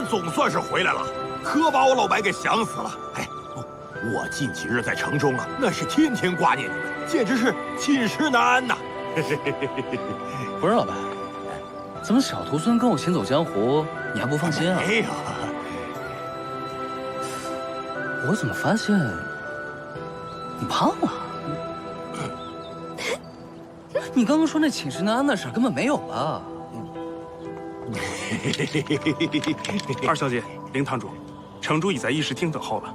们总算是回来了，可把我老白给想死了。哎，我近几日在城中啊，那是天天挂念你们，简直是寝食难安呐。不是老白，怎么小徒孙跟我行走江湖，你还不放心啊？没有，我怎么发现你胖了？你刚刚说那寝食难安的事根本没有吧？二小姐，林堂主，城主已在议事厅等候了。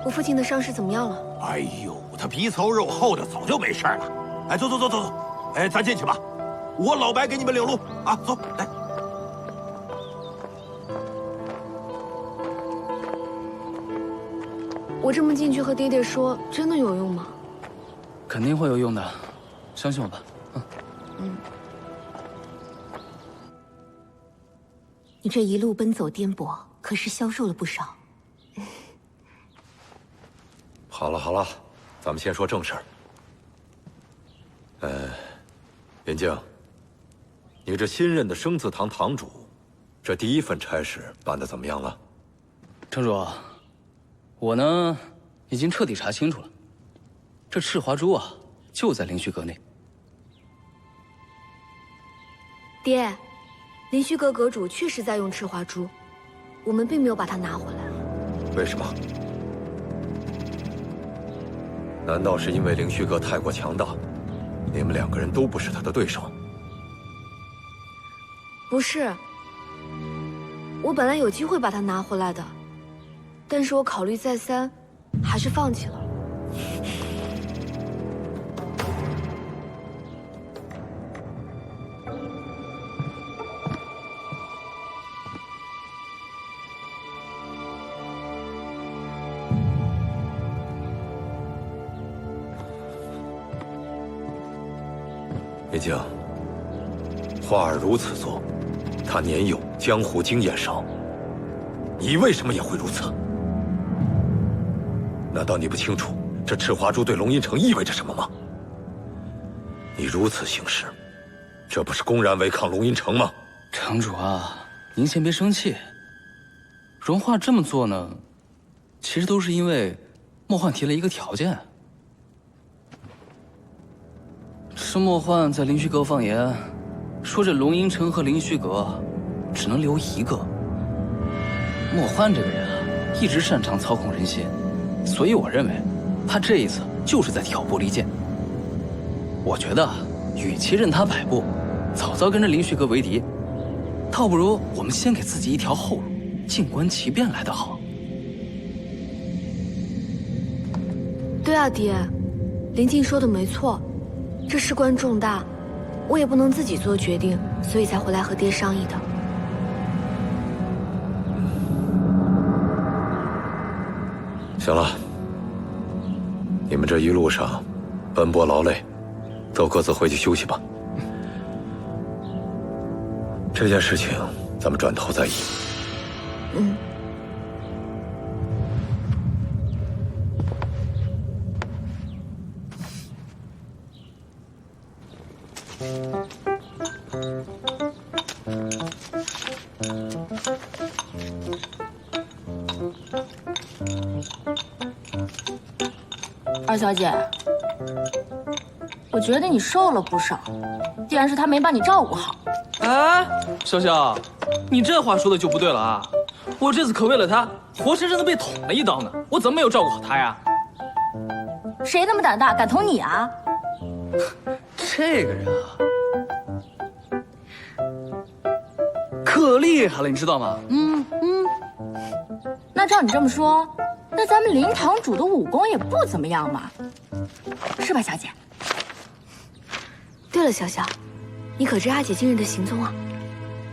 我父亲的伤势怎么样了？哎呦，他皮糙肉厚的，早就没事了。哎，走走走走走，哎，咱进去吧，我老白给你们领路啊，走，来。我这么进去和爹爹说，真的有用吗？肯定会有用的，相信我吧。你这一路奔走颠簸，可是消瘦了不少。好了好了，咱们先说正事儿。林静，你这新任的生字堂堂主，这第一份差事办得怎么样了？城主，我呢已经彻底查清楚了，这赤华珠啊就在灵虚阁内。爹，灵虚阁阁主确实在用赤华珠，我们并没有把它拿回来。为什么？难道是因为灵虚阁太过强大，你们两个人都不是他的对手？不是，我本来有机会把它拿回来的，但是我考虑再三，还是放弃了。林静，花儿如此做，他年幼，江湖经验少，你为什么也会如此？难道你不清楚这赤华珠对龙吟城意味着什么吗？你如此行事，这不是公然违抗龙吟城吗？城主啊，您先别生气。荣华这么做呢，其实都是因为莫幻提了一个条件。是莫幻在灵虚阁放言，说这龙吟城和灵虚阁只能留一个。莫幻这个人啊，一直擅长操控人心，所以我认为他这一次就是在挑拨离间。我觉得，与其任他摆布，早早跟着灵虚阁为敌，倒不如我们先给自己一条后路，静观其变来得好。对啊，爹，林静说的没错，这事关重大，我也不能自己做决定，所以才回来和爹商议的。行了，你们这一路上奔波劳累，都各自回去休息吧。这件事情咱们转头再议。嗯。二小姐，我觉得你瘦了不少，既然是他没把你照顾好。哎，潇潇，你这话说的就不对了啊！我这次可为了他，活生生的被捅了一刀呢，我怎么没有照顾好他呀？谁那么胆大，敢捅你啊？这个人啊，可厉害了，你知道吗？那照你这么说，那咱们林堂主的武功也不怎么样嘛，是吧，小姐？对了，小小，你可知阿姐今日的行踪啊？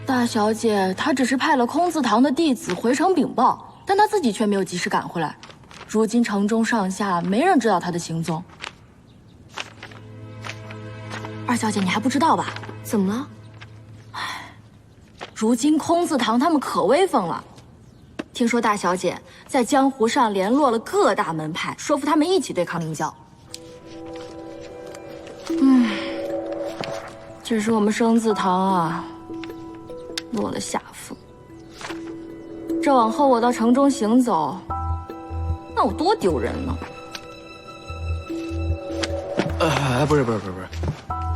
大小姐她只是派了空字堂的弟子回城禀报，但她自己却没有及时赶回来。如今城中上下没人知道她的行踪。二小姐，你还不知道吧？怎么了？如今空字堂他们可威风了。听说大小姐在江湖上联络了各大门派，说服他们一起对抗明教。只是我们生字堂啊，落了下风。这往后我到城中行走，那我多丢人呢！不是，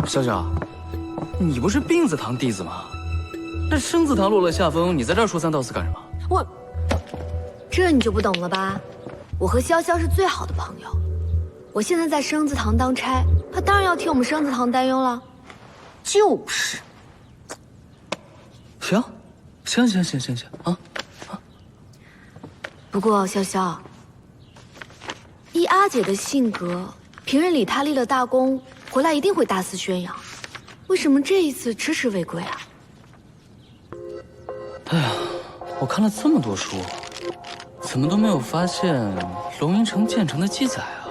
小小，你不是病字堂弟子吗？这生字堂落了下风，你在这儿说三道四干什么？这你就不懂了吧？我和潇潇是最好的朋友，我现在在生字堂当差，他当然要替我们生字堂担忧了。就是，行啊！不过潇潇，依阿姐的性格，平日里她立了大功，回来一定会大肆宣扬。为什么这一次迟迟未归啊？哎呀，我看了这么多书，怎么都没有发现龙吟城建成的记载啊？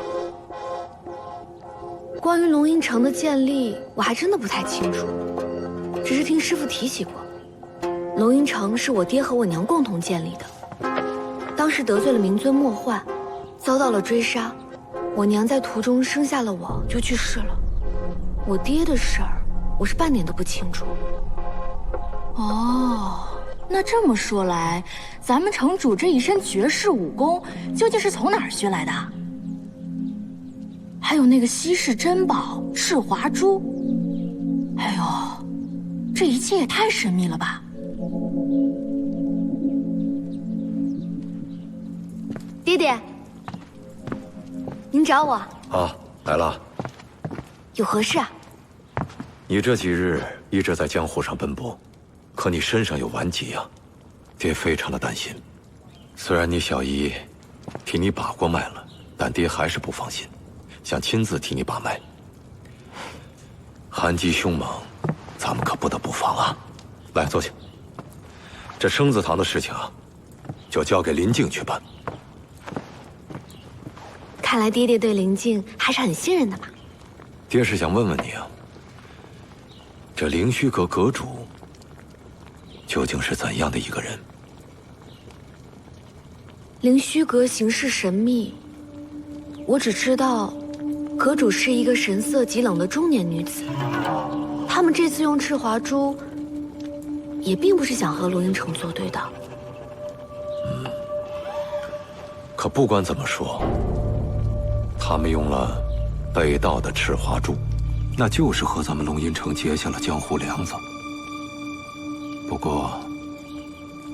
关于龙吟城的建立，我还真的不太清楚，只是听师父提起过。龙吟城是我爹和我娘共同建立的，当时得罪了明尊莫幻，遭到了追杀，我娘在途中生下了我，就去世了。我爹的事儿，我是半点都不清楚。哦，那这么说来，咱们城主这一身绝世武功，究竟是从哪儿学来的？还有那个稀世珍宝赤华珠，哎呦，这一切也太神秘了吧！爹爹，您找我啊，来了。有何事啊？你这几日一直在江湖上奔波，可你身上有顽疾啊，爹非常的担心。虽然你小姨替你把过脉了，但爹还是不放心，想亲自替你把脉。寒疾凶猛，咱们可不得不防啊！来，坐下。这生字堂的事情啊，就交给林静去办。看来爹爹对林静还是很信任的嘛。爹是想问问你啊，这灵虚阁阁主究竟是怎样的一个人？灵虚阁行事神秘，我只知道，阁主是一个神色极冷的中年女子。他们这次用赤华珠，也并不是想和龙吟城作对的。可不管怎么说，他们用了北道的赤华珠，那就是和咱们龙吟城结下了江湖梁子。不过，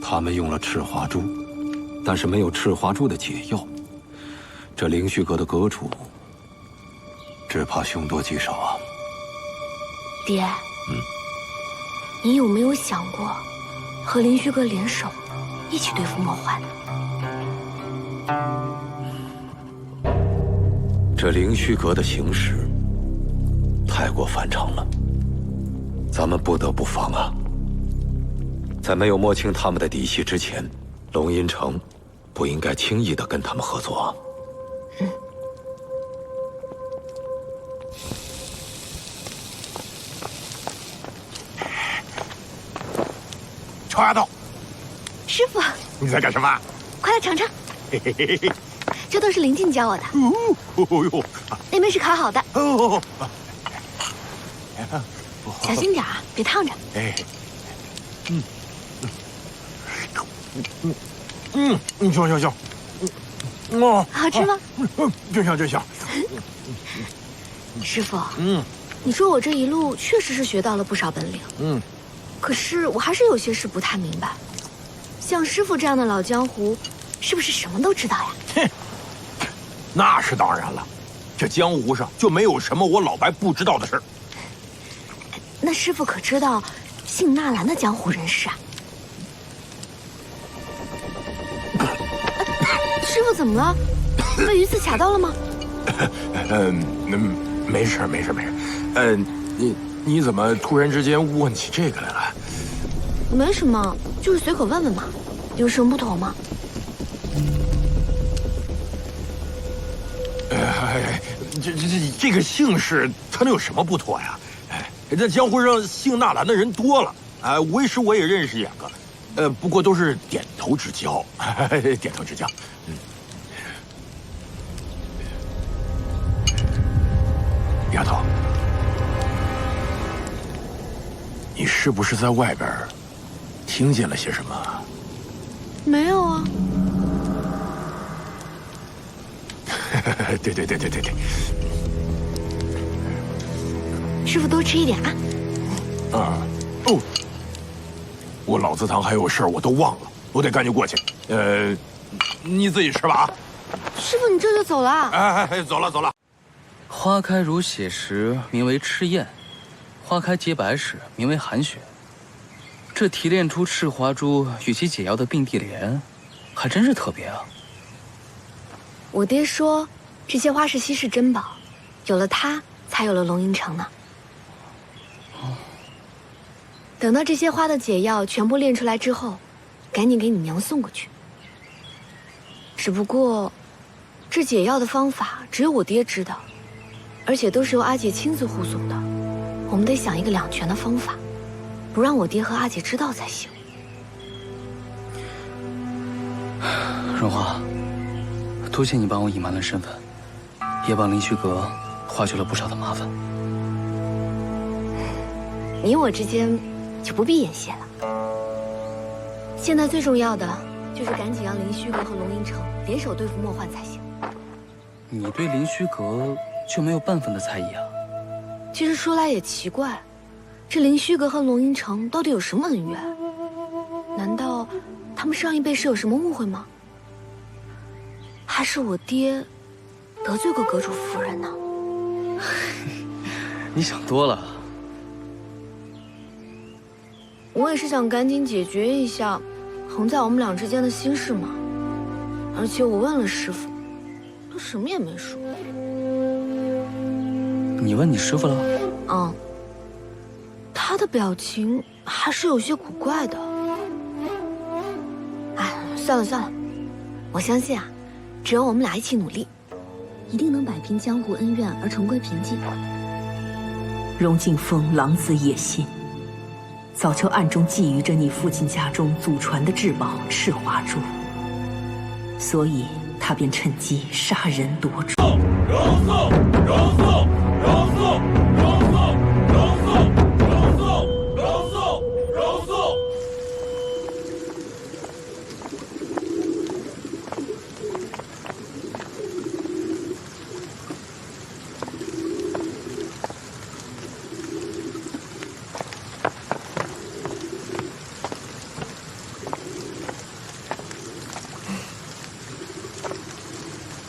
他们用了赤华珠，但是没有赤华珠的解药，这灵虚阁的阁主只怕凶多吉少啊！爹，你有没有想过和灵虚阁联手，一起对付莫幻？这灵虚阁的行事太过反常了，咱们不得不防啊！在没有摸清他们的底细之前，龙吟城不应该轻易的跟他们合作啊！臭丫头，师傅，你在干什么？快来尝尝，嘿嘿嘿嘿。这都是林静教我的。哦呦，那边是烤好的，哦，小心点啊，别烫着。哎，行，哦，好吃吗？真香。师傅，你说我这一路确实是学到了不少本领，可是我还是有些事不太明白。像师傅这样的老江湖，是不是什么都知道呀？哼，那是当然了，这江湖上就没有什么我老白不知道的事儿。那师傅可知道姓纳兰的江湖人士啊？师傅怎么了？被鱼刺卡到了吗？没事。你怎么突然之间问起这个来了？没什么，就是随口问问嘛。有什么不妥吗？这个姓氏，它能有什么不妥呀？这江湖上姓纳兰的人多了，为师我也认识两个，不过都是点头之交，点头之交。丫头，你是不是在外边听见了些什么？没有啊。对，师傅多吃一点啊。哦，我老祠堂还有事儿，我都忘了，我得赶紧过去。你自己吃吧啊。师傅，你这就走了？哎，走了。花开如血时，名为赤焰；花开结白时，名为寒雪。这提炼出赤华珠与其解药的并蒂莲，还真是特别啊。我爹说，这些花是稀世珍宝，有了它，才有了龙吟城呢。等到这些花的解药全部炼出来之后，赶紧给你娘送过去。只不过，这解药的方法只有我爹知道，而且都是由阿姐亲自护送的。我们得想一个两全的方法，不让我爹和阿姐知道才行。荣华，多谢你帮我隐瞒了身份，也帮林虚阁化解了不少的麻烦。你我之间就不必言谢了。现在最重要的就是赶紧让林虚阁和龙吟城联手对付莫幻才行。你对林虚阁就没有半分的猜疑啊？其实说来也奇怪，这林虚阁和龙吟城到底有什么恩怨？难道他们上一辈是有什么误会吗？还是我爹得罪过阁主夫人呢？你想多了。我也是想赶紧解决一下横在我们俩之间的心事嘛。而且我问了师傅，他什么也没说。你问你师傅了？嗯，他的表情还是有些古怪的。哎，算了，我相信啊，只有我们俩一起努力，一定能摆平江湖恩怨而重归平静。荣敬峰狼子野心，早就暗中觊觎着你父亲家中祖传的至宝赤华珠，所以他便趁机杀人夺珠。容宋！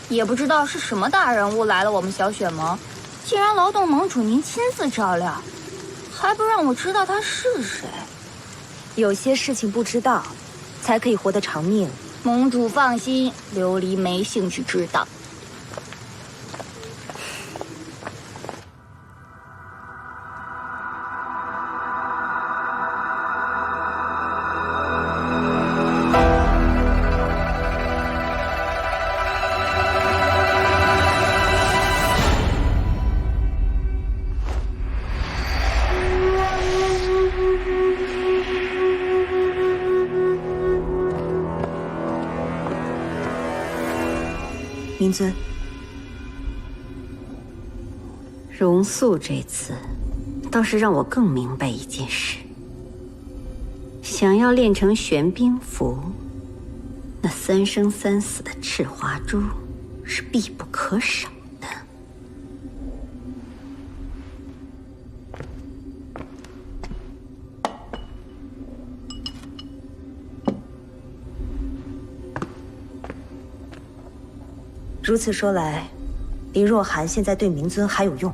也不知道是什么大人物来了我们小雪盟，竟然劳动盟主您亲自照料，还不让我知道他是谁。有些事情不知道，才可以活得长命。盟主放心，琉璃没兴趣知道。明尊，容素这次倒是让我更明白一件事：想要练成玄冰符，那三生三死的赤华珠是必不可少的。如此说来，林若寒现在对明尊还有用。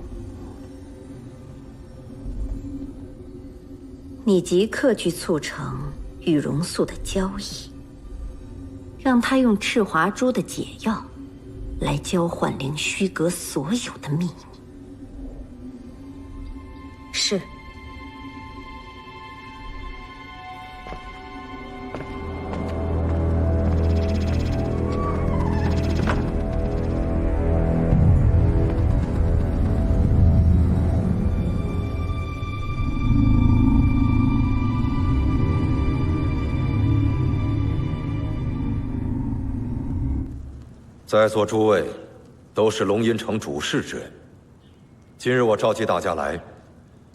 你即刻去促成与容素的交易，让他用赤华珠的解药来交换灵虚阁所有的秘密。是。在座诸位都是龙吟城主事之人，今日我召集大家来，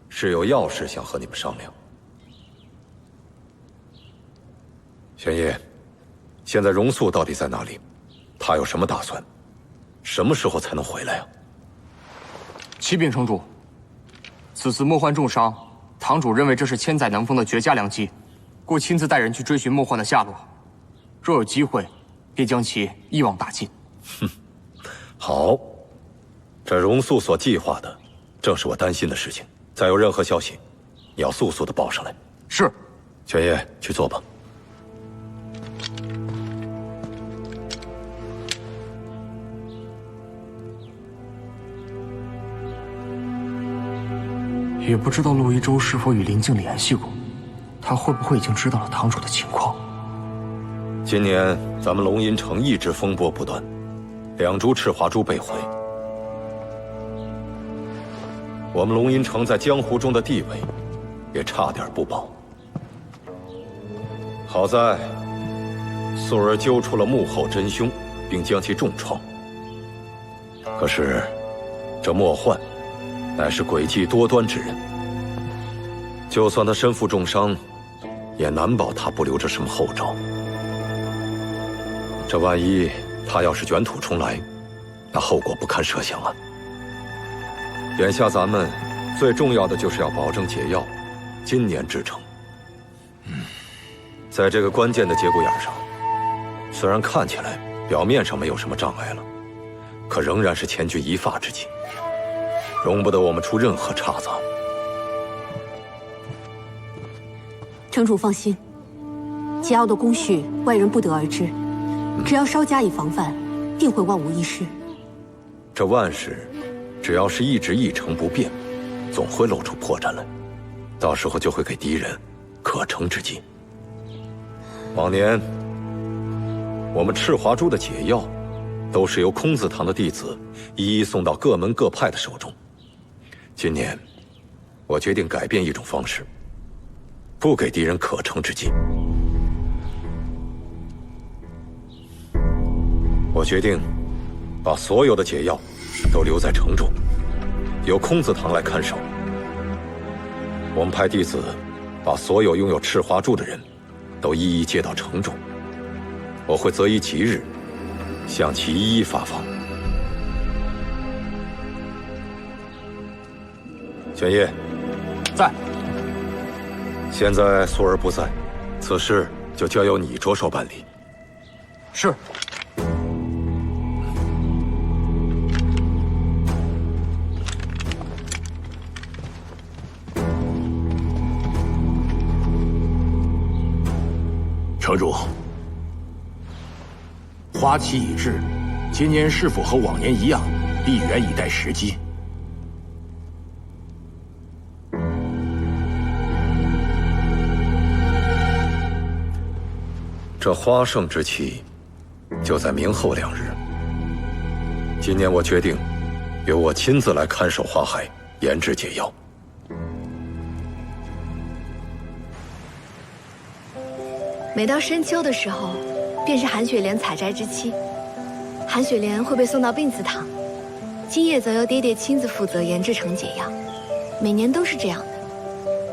是有要事想和你们商量。玄烨，现在荣素到底在哪里？他有什么打算？什么时候才能回来呀？启禀城主，此次莫患重伤，堂主认为这是千载难逢的绝佳良机，故亲自带人去追寻莫患的下落。若有机会，便将其一网打尽。哼，好，这荣素所计划的，正是我担心的事情。再有任何消息，你要速速的报上来。是。玄烨，去做吧。也不知道陆一舟是否与林静联系过，他会不会已经知道了堂主的情况？今年咱们龙吟城一直风波不断，2株赤华珠被毁，我们龙吟城在江湖中的地位也差点不保。好在素儿揪出了幕后真凶，并将其重创。可是这莫幻乃是诡计多端之人，就算他身负重伤，也难保他不留着什么后招。这万一他要是卷土重来，那后果不堪设想啊！眼下咱们最重要的就是要保证解药今年制成。在这个关键的节骨眼上，虽然看起来表面上没有什么障碍了，可仍然是千钧一发之际，容不得我们出任何差错。城主放心，解药的工序外人不得而知，只要稍加以防范，定会万无一失。这万事，只要是一直一成不变，总会露出破绽来，到时候就会给敌人可乘之机。往年，我们赤华珠的解药，都是由空字堂的弟子一一送到各门各派的手中。今年，我决定改变一种方式，不给敌人可乘之机。我决定把所有的解药都留在城中，由空字堂来看守。我们派弟子把所有拥有赤华珠的人都一一接到城中，我会择一吉日向其一一发放。玄烨，在。现在素儿不在，此事就交由你着手办理。是。城主，花期已至，今年是否和往年一样，闭园以待时机？这花盛之期，就在明后2日。今年我决定，由我亲自来看守花海，研制解药。每到深秋的时候，便是韩雪莲采摘之期。韩雪莲会被送到病祠堂，今夜则由爹爹亲自负责研制成解药。每年都是这样的。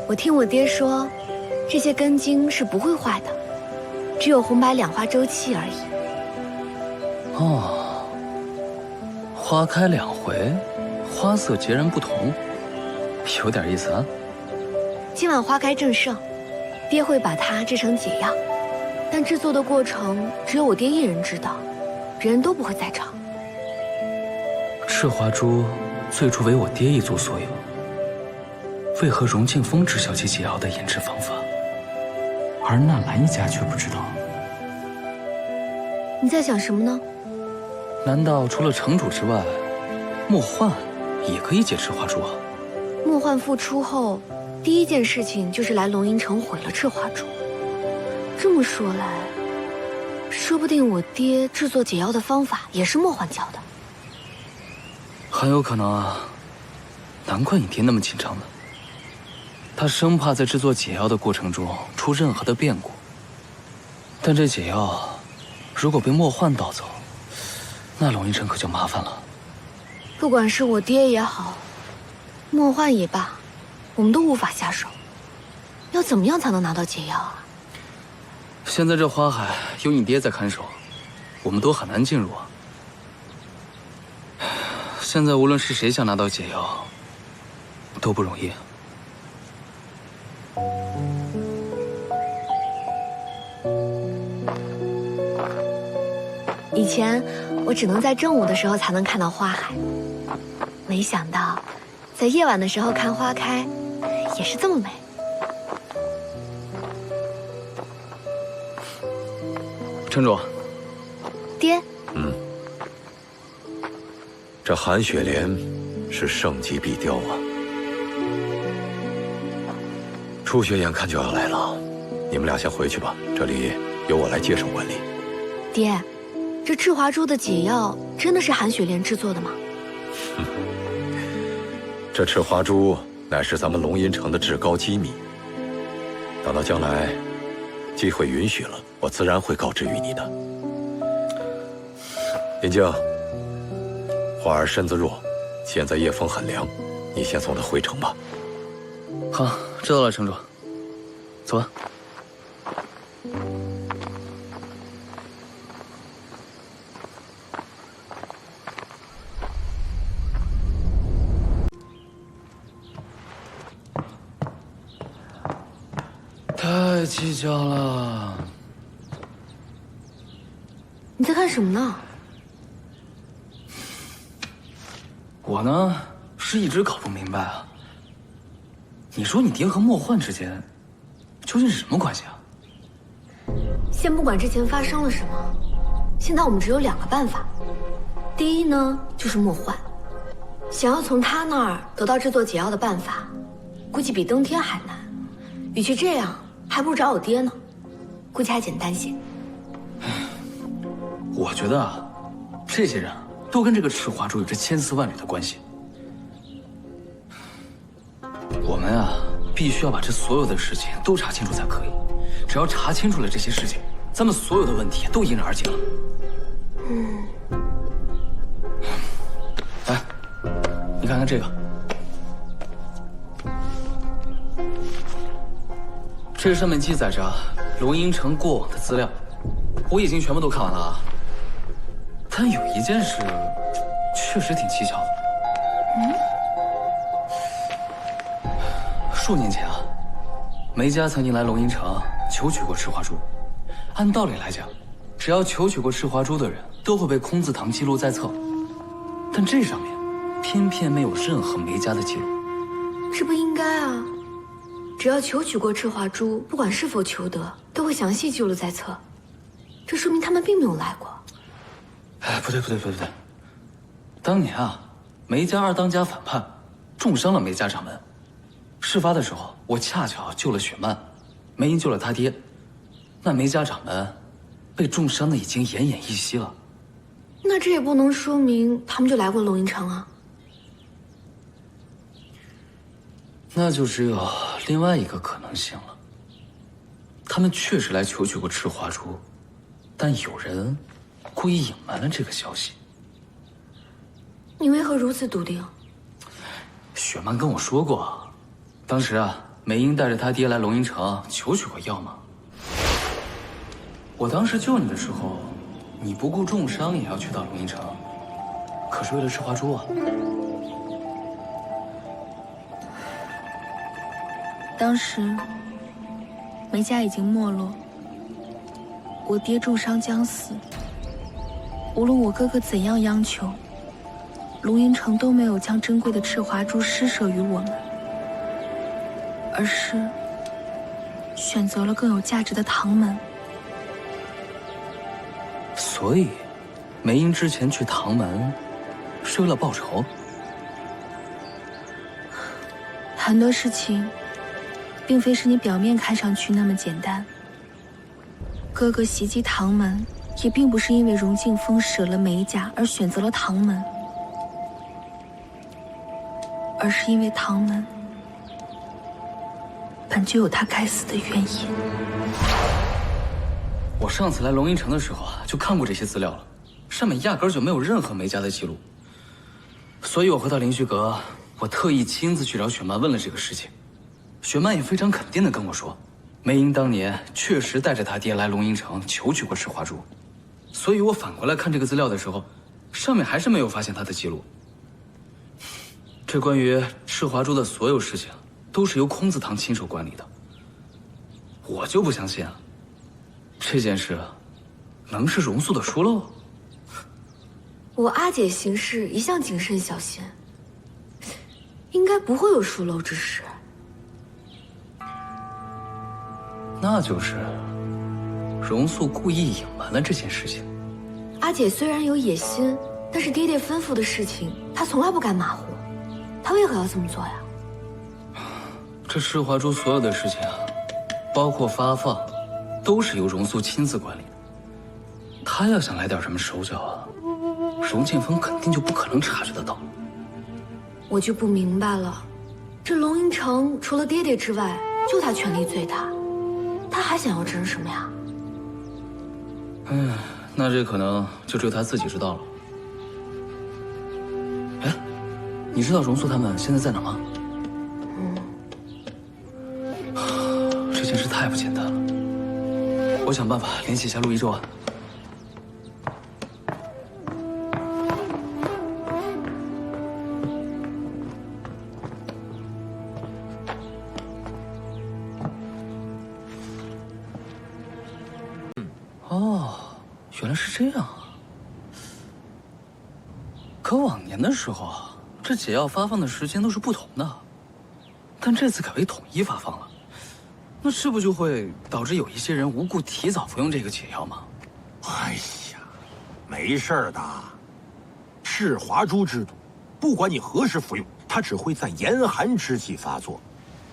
我听我爹说，这些根茎是不会坏的，只有红白两花周期而已。哦，花开2回，花色截然不同，有点意思啊。今晚花开正盛，爹会把它制成解药。但制作的过程只有我爹一人知道，别人都不会在场。赤华珠最初为我爹一族所有，为何荣庆峰知晓其解药的研制方法，而纳兰一家却不知道？你在想什么呢？难道除了城主之外，莫幻也可以解赤华珠啊？莫幻复出后，第一件事情就是来龙吟城毁了赤华珠。这么说来，说不定我爹制作解药的方法也是莫幻教的。很有可能啊，难怪你爹那么紧张呢。他生怕在制作解药的过程中出任何的变故。但这解药如果被莫幻盗走，那龙吟城可就麻烦了。不管是我爹也好，莫幻也罢，我们都无法下手。要怎么样才能拿到解药啊？现在这花海有你爹在看守，我们都很难进入啊。现在无论是谁想拿到解药，都不容易。以前我只能在正午的时候才能看到花海，没想到在夜晚的时候看花开，也是这么美。城主，爹，这韩雪莲是盛极必雕啊！初雪眼看就要来了，你们俩先回去吧，这里由我来接手管理。爹，这赤华珠的解药真的是韩雪莲制作的吗？这赤华珠乃是咱们龙吟城的至高机密，等到将来机会允许了，我自然会告知于你的。林静，花儿身子弱，现在夜风很凉，你先送她回城吧。好，知道了，城主。走吧。太计较了。你在干什么呢？我呢，是一直搞不明白啊。你说你爹和莫幻之间究竟是什么关系啊？先不管之前发生了什么，现在我们只有2个办法。第一呢，就是莫幻，想要从他那儿得到制作解药的办法，估计比登天还难。与其这样，还不如找我爹呢，估计还简单些。我觉得啊，这些人都跟这个赤华珠有着千丝万缕的关系。我们啊，必须要把这所有的事情都查清楚才可以。只要查清楚了这些事情，咱们所有的问题都迎刃而解了。来，你看看这个，这上面记载着龙吟城过往的资料，我已经全部都看完了啊。但有一件事确实挺蹊跷的。数年前啊，梅家曾经来龙吟城求取过赤华珠。按道理来讲，只要求取过赤华珠的人都会被空字堂记录在册，但这上面偏偏没有任何梅家的记录。这不应该啊！只要求取过赤华珠，不管是否求得，都会详细记录在册。这说明他们并没有来过。哎，不对，当年啊，梅家二当家反叛，重伤了梅家掌门。事发的时候，我恰巧救了雪曼，梅英救了他爹。那梅家掌门被重伤的已经奄奄一息了。那这也不能说明他们就来过龙吟城啊。那就只有另外一个可能性了。他们确实来求取过赤华珠，但有人故意隐瞒了这个消息。你为何如此笃定？雪曼跟我说过，当时啊，梅英带着他爹来龙吟城求取过药嘛。我当时救你的时候，你不顾重伤也要去到龙吟城，可是为了赤华珠啊。当时梅家已经没落，我爹重伤将死。无论我哥哥怎样央求，龙吟城都没有将珍贵的赤华珠施舍于我们，而是选择了更有价值的唐门。所以，梅英之前去唐门是为了报仇。很多事情并非是你表面看上去那么简单。哥哥袭击唐门，也并不是因为荣敬风舍了梅家而选择了唐门，而是因为唐门本就有他该死的原因。我上次来龙吟城的时候啊，就看过这些资料了，上面压根儿就没有任何梅家的记录。所以我回到灵虚阁，我特意亲自去找雪曼问了这个事情。雪曼也非常肯定地跟我说，梅英当年确实带着他爹来龙吟城求取过赤华珠，所以我反过来看这个资料的时候，上面还是没有发现他的记录。这关于赤华珠的所有事情，都是由空字堂亲手管理的。我就不相信啊，这件事能是荣素的疏漏？我阿姐行事一向谨慎小心，应该不会有疏漏之事。那就是荣素故意隐瞒了这件事情。阿姐虽然有野心，但是爹爹吩咐的事情，她从来不敢马虎。她为何要这么做呀？这赤华珠所有的事情啊，包括发放，都是由荣素亲自管理的。他要想来点什么手脚啊，荣剑锋肯定就不可能察觉得到。我就不明白了，这龙吟城除了爹爹之外，就他权力最大，他还想要争什么呀？那这可能就只有他自己知道了。哎，你知道荣素他们现在在哪吗？这件事太不简单了，我想办法联系一下陆一舟啊。哦，原来是这样啊！可往年的时候，这解药发放的时间都是不同的，但这次改为统一发放了，那这不就会导致有一些人无故提早服用这个解药吗？哎呀，没事儿的。赤华珠之毒，不管你何时服用，它只会在严寒之际发作。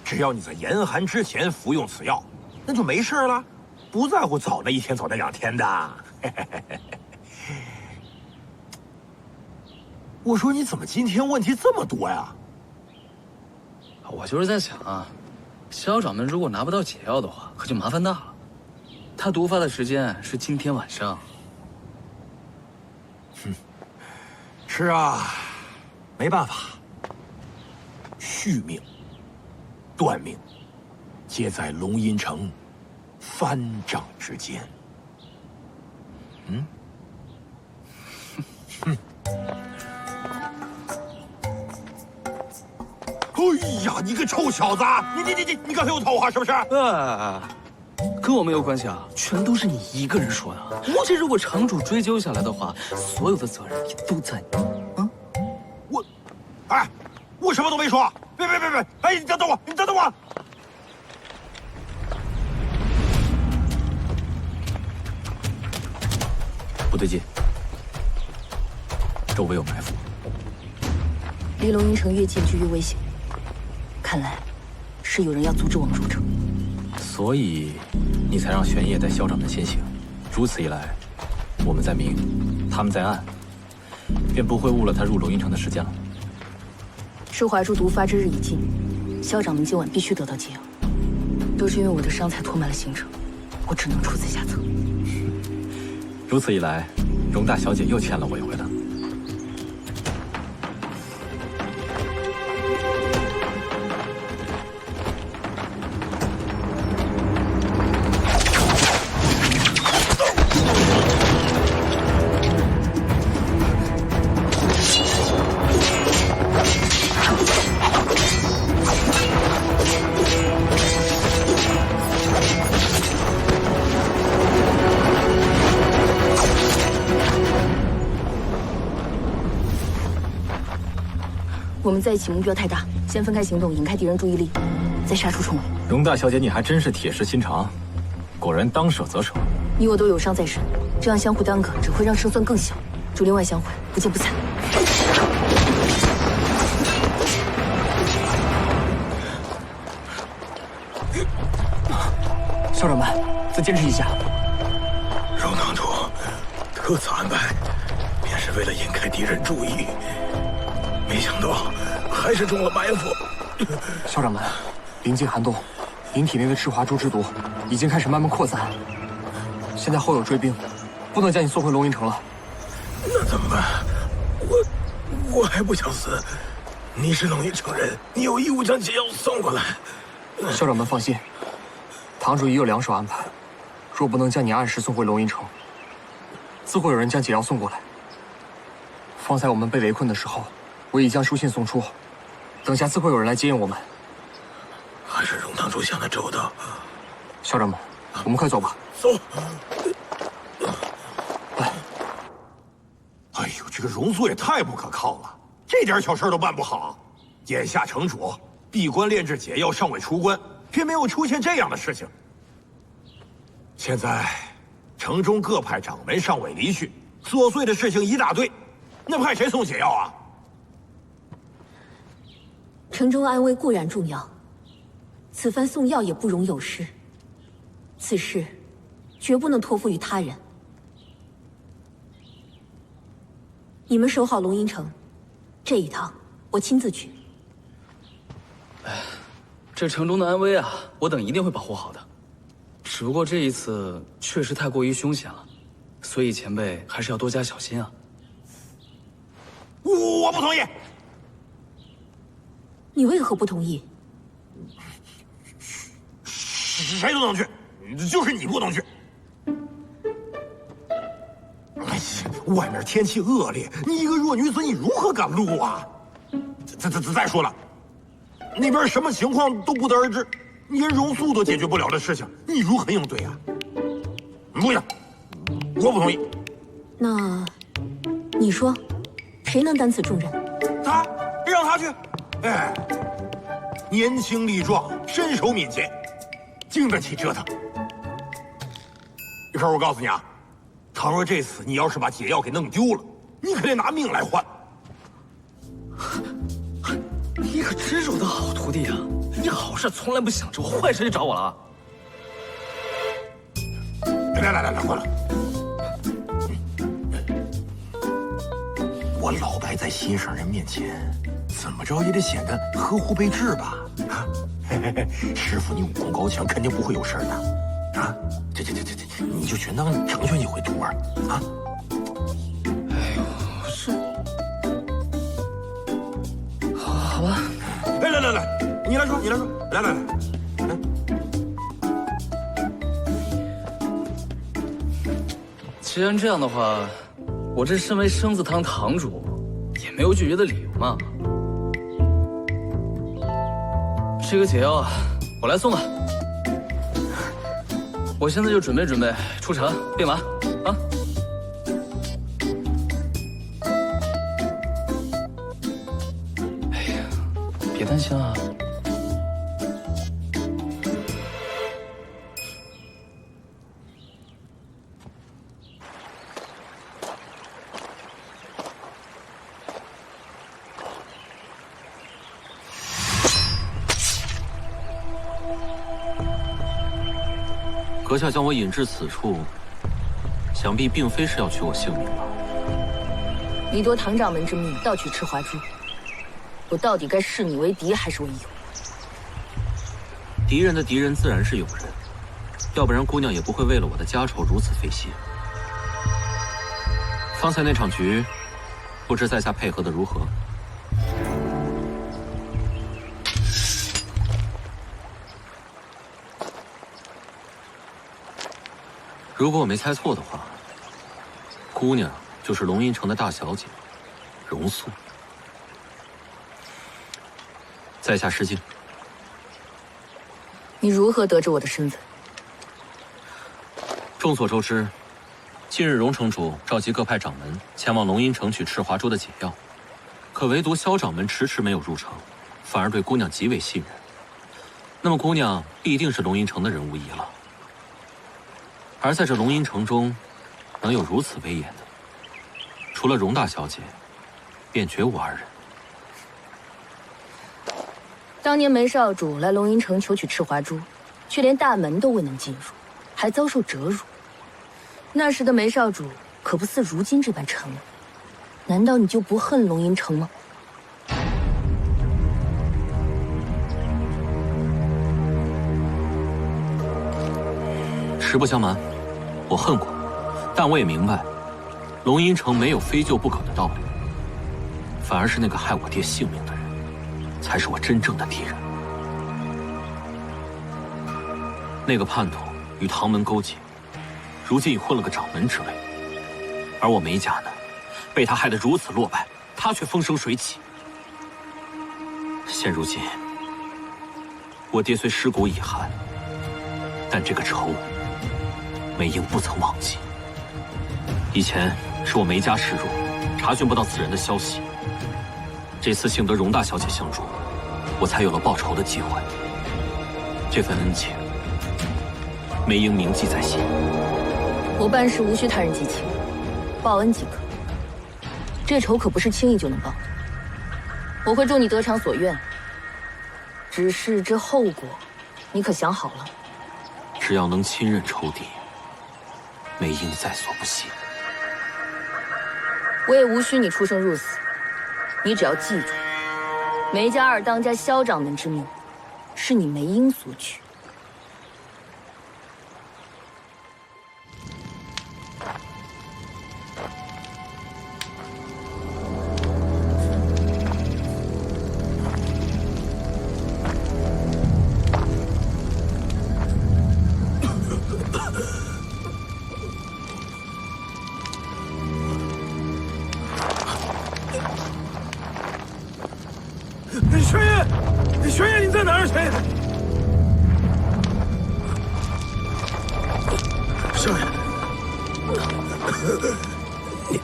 只要你在严寒之前服用此药，那就没事了。不在乎早那一天，早那2天的。我说你怎么今天问题这么多呀？我就是在想啊，校长们如果拿不到解药的话，可就麻烦大了。他毒发的时间是今天晚上。是啊，没办法，续命、断命，皆在龙吟城翻掌之间。哎呀，你个臭小子！你刚才有套话是不是？跟我没有关系啊，全都是你一个人说的。这如果城主追究下来的话，所有的责任也都在你。我什么都没说。别！哎，你等等我！不对劲，周围有埋伏。离龙吟城越近就越危险，看来是有人要阻止我们入城。所以你才让玄烨带校长们先行。如此一来，我们在明，他们在暗，便不会误了他入龙吟城的时间了。赤华珠毒发之日已近，校长们今晚必须得到解药。都是因为我的伤才拖慢了行程，我只能出此下策。如此一来，荣大小姐又欠了我一回了。我们在一起目标太大，先分开行动，引开敌人注意力，再杀出重围。荣大小姐，你还真是铁石心肠，果然当舍则舍。你我都有伤在身，这样相互耽搁只会让胜算更小。竹林外相会，不见不散。校长们，再坚持一下。荣堂主特此安排，便是为了引开敌人注意。没想到还是中了埋伏。校长们，临近寒冬，您体内的赤华珠之毒已经开始慢慢扩散。现在后有追兵，不能将你送回龙吟城了。那怎么办？我还不想死。你是龙吟城人，你有义务将解药送过来。校长们放心，堂主已有两手安排，若不能将你按时送回龙吟城，自会有人将解药送过来。方才我们被围困的时候，我已将书信送出，等下自会有人来接应我们。还是荣堂主想的周到。校长们，我们快走吧。走。来。哎呦，这个荣素也太不可靠了，这点小事都办不好。眼下城主闭关炼制解药尚未出关，偏没有出现这样的事情。现在城中各派掌门尚未离去，琐碎的事情一大堆，那派谁送解药啊？城中安危固然重要，此番送药也不容有失。此事绝不能托付于他人。你们守好龙吟城，这一趟我亲自去。这城中的安危啊，我等一定会保护好的。只不过这一次确实太过于凶险了，所以前辈还是要多加小心啊。我不同意。你为何不同意？谁都能去，就是你不能去。哎呀，外面天气恶劣，你一个弱女子，你如何赶路啊？再说了，那边什么情况都不得而知，连容素都解决不了的事情，你如何应对啊？不行，我不同意。那，你说，谁能担此重任？他，让他去。哎，年轻力壮，身手敏捷，经得起折腾。玉芬，我告诉你啊，倘若这次你要是把解药给弄丢了，你可得拿命来换。你可真是我的好徒弟啊！你好事从来不想着我，坏事就找我了啊！来，换了。我老白在心上人面前，怎么着也得显得呵护备至吧？啊，师傅你武功高强，肯定不会有事的。啊，这，你就全当成全一回徒儿啊！哎呦，是，好吧。来，你来说，来。既然这样的话，我这身为生子堂堂主，也没有拒绝的理由嘛。这个解药啊，我来送吧。我现在就准备出城变马啊！哎呀，别担心啊。阁下将我引至此处，想必并非是要取我性命吧？你夺堂掌门之命，盗取赤华珠，我到底该视你为敌还是为友？敌人的敌人自然是友人，要不然姑娘也不会为了我的家丑如此费心。方才那场局，不知在下配合的如何？如果我没猜错的话，姑娘就是龙吟城的大小姐，容素。在下失敬。你如何得知我的身份？众所周知，近日荣城主召集各派掌门前往龙吟城取赤华珠的解药，可唯独萧掌门迟迟没有入城，反而对姑娘极为信任。那么姑娘必定是龙吟城的人无疑了。而在这龙吟城中，能有如此威严的，除了荣大小姐，便绝无二人。当年梅少主来龙吟城求取赤华珠，却连大门都未能进入，还遭受折辱。那时的梅少主可不似如今这般沉稳。难道你就不恨龙吟城吗？实不相瞒，我恨过，但我也明白，龙吟城没有非救不可的道理。反而是那个害我爹性命的人，才是我真正的敌人。那个叛徒与唐门勾结，如今已混了个掌门之位。而我梅家呢，被他害得如此落败，他却风生水起。现如今，我爹虽尸骨已寒，但这个仇，梅英不曾忘记。以前是我梅家示弱，查询不到此人的消息。这次幸得荣大小姐相助，我才有了报仇的机会。这份恩情，梅英铭记在心。我办事无需他人记情，报恩即可。这仇可不是轻易就能报的。我会助你得偿所愿，只是这后果，你可想好了？只要能亲认仇敌，梅英在所不惜。我也无需你出生入死，你只要记住，梅家二当家萧掌门之命，是你梅英所取。玄烨，你在哪儿？玄烨，少爷，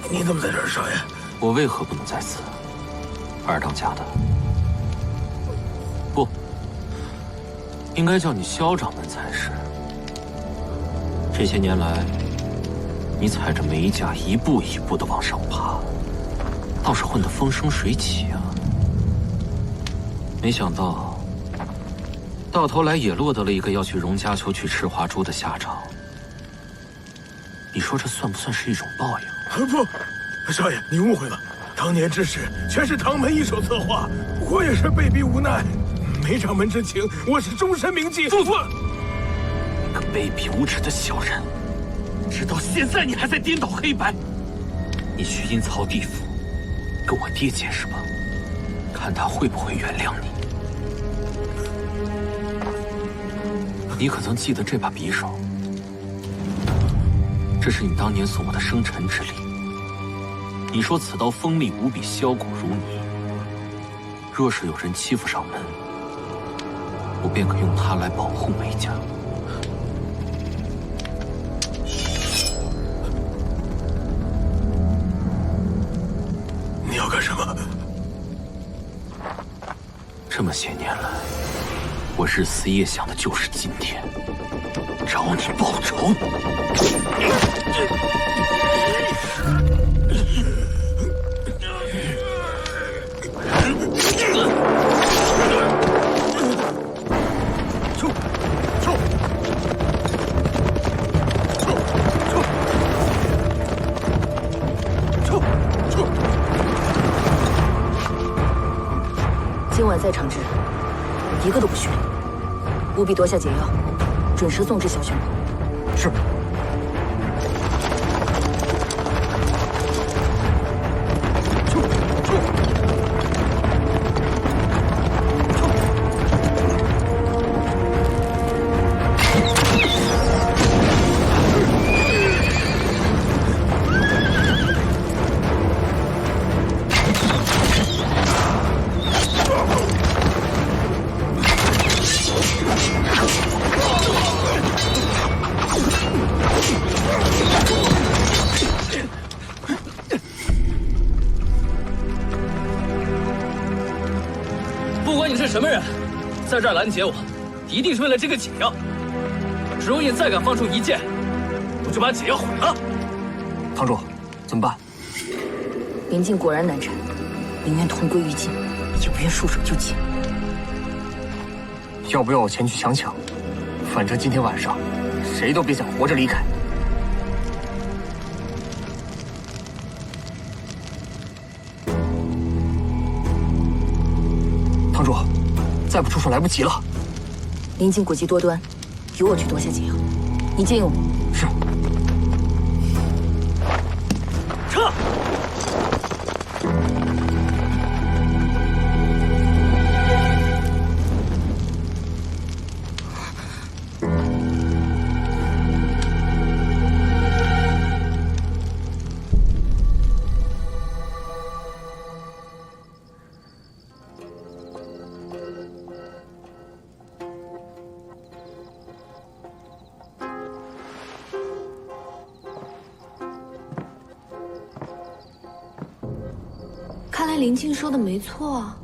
你怎么在这儿，少爷？我为何不能在此？二当家的，不，应该叫你萧掌门才是。这些年来，你踩着梅家一步一步的往上爬，倒是混得风生水起啊。没想到头来也落得了一个要去荣家丘取赤华珠的下场。你说这算不算是一种报应？不，少爷，你误会了。当年之事全是唐门一手策划，我也是被逼无奈。梅掌门之情，我是终身铭记。住嘴！你个卑鄙无耻的小人，直到现在你还在颠倒黑白。你去阴曹地府跟我爹解释吧，看他会不会原谅你。你可曾记得这把匕首？这是你当年送我的生辰之礼。你说此刀锋利无比，削骨如泥。若是有人欺负上门，我便可用它来保护梅家。你要干什么？这么些年来，我日思夜想的就是今天，找你报仇。今晚在场之人，一个都不许留，务必夺下解药，准时送至小轩堡。是。不管你是什么人，在这儿拦截我，一定是为了这个解药。只要你再敢放出一箭，我就把解药毁了。堂主，怎么办？临近果然难缠，宁愿同归于尽，也不愿束手就擒。要不要我前去强抢？反正今天晚上，谁都别想活着离开。堂主，再不出手来不及了。临近诡计多端，由我去夺下解药，你接应我。是。撤！来林静说的没错啊，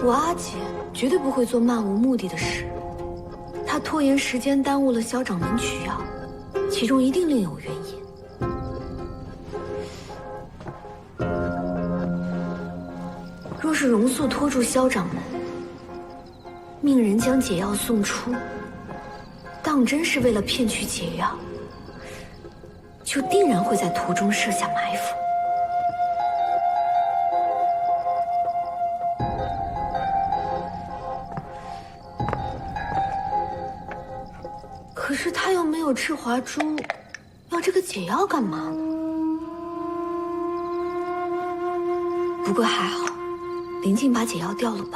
我阿姐绝对不会做漫无目的的事。她拖延时间，耽误了萧掌门取药，其中一定另有原因。若是容素拖住萧掌门，命人将解药送出，当真是为了骗取解药，就定然会在途中设下埋伏。可是他又没有赤华珠，要这个解药干嘛呢？不过还好，林静把解药调了包。